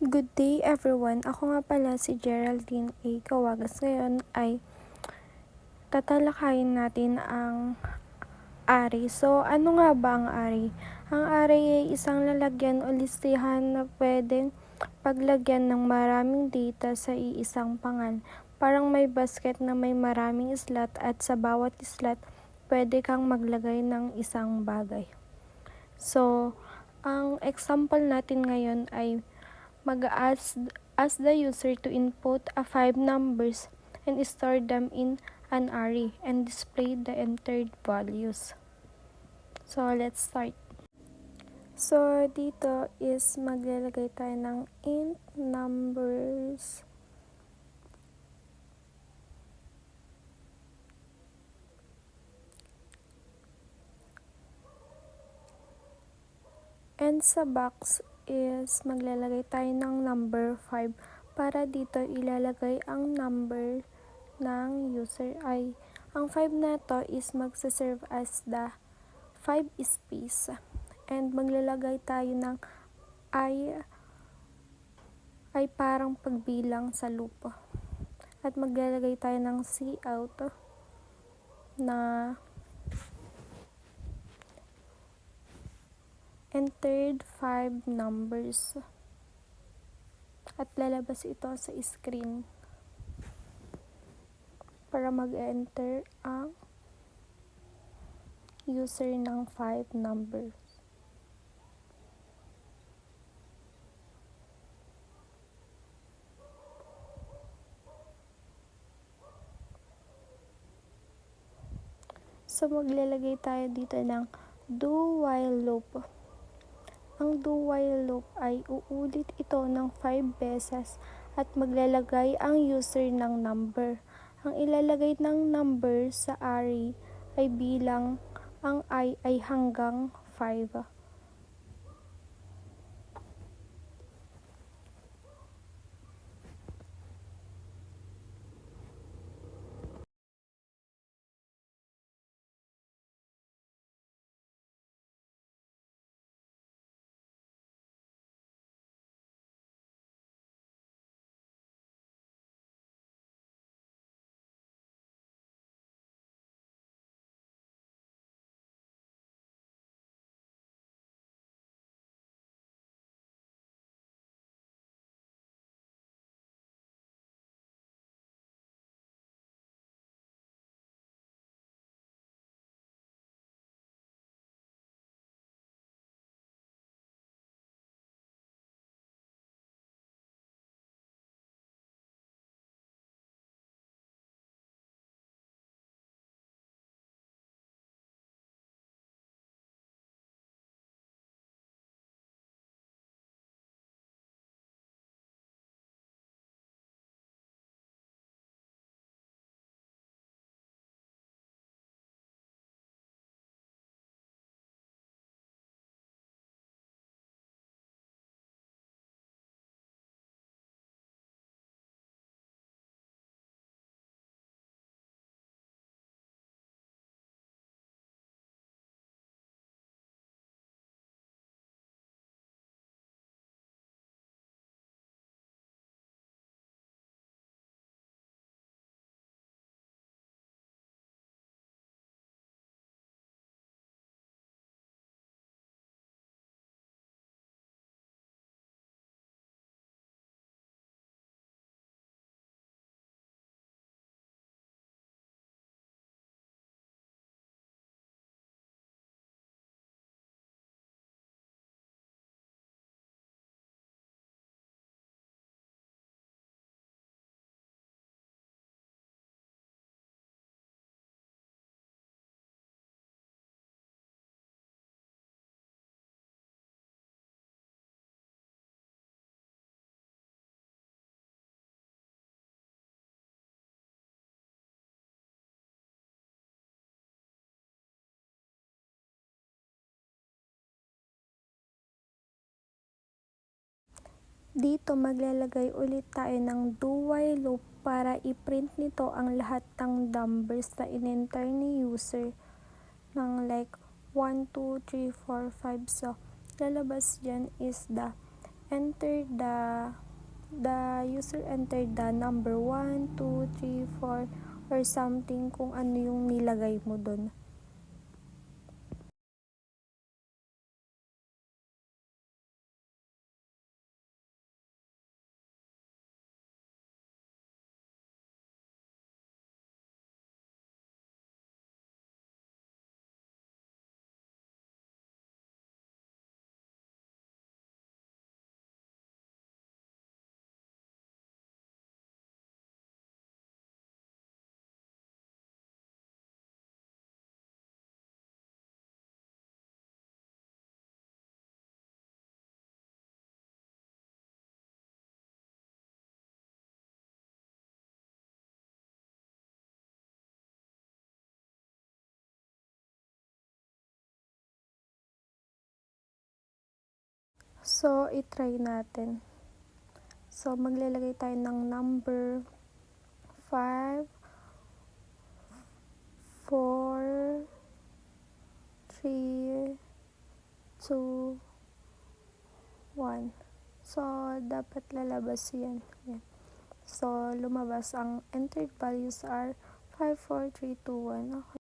Good day everyone! Ako nga pala si Geraldine A. Cawagas. Ngayon ay tatalakayin natin ang array. So, ano nga ba ang array? Ang array ay isang lalagyan o listahan na pwedeng paglagyan ng maraming data sa iisang pangalan. Parang may basket na may maraming slot at sa bawat slot pwede kang maglagay ng isang bagay. So, ang example natin ngayon ay ask the user to input 5 numbers and store them in an array and display the entered values. So, let's start. So, dito is maglalagay tayo ng int numbers. And sa box is maglalagay tayo ng number 5 para dito ilalagay ang number ng user ay ang 5 na to is magsaserve as the 5 space and maglalagay tayo ng ay parang pagbilang sa loop at maglalagay tayo ng cout na entered 5 numbers at lalabas ito sa screen para mag-enter ang user ng 5 numbers. So, maglalagay tayo dito ng do while loop. Ang do while loop ay uulit ito ng 5 beses at maglalagay ang user ng number. Ang ilalagay ng number sa array ay bilang ang I ay hanggang 5. Dito maglalagay ulit tayo ng do while loop para i-print nito ang lahat ng numbers na in-enter ni user ng like 1, 2, 3, 4, 5. So, lalabas dyan is the enter the user entered the number 1, 2, 3, 4 or something kung ano yung nilagay mo dun. So, itry natin. So, maglalagay tayo ng number 5, 4, 3, 2, 1. So, dapat lalabas yan. Yan. So, lumabas ang entered values are 5, 4, 3, 2, 1. Okay.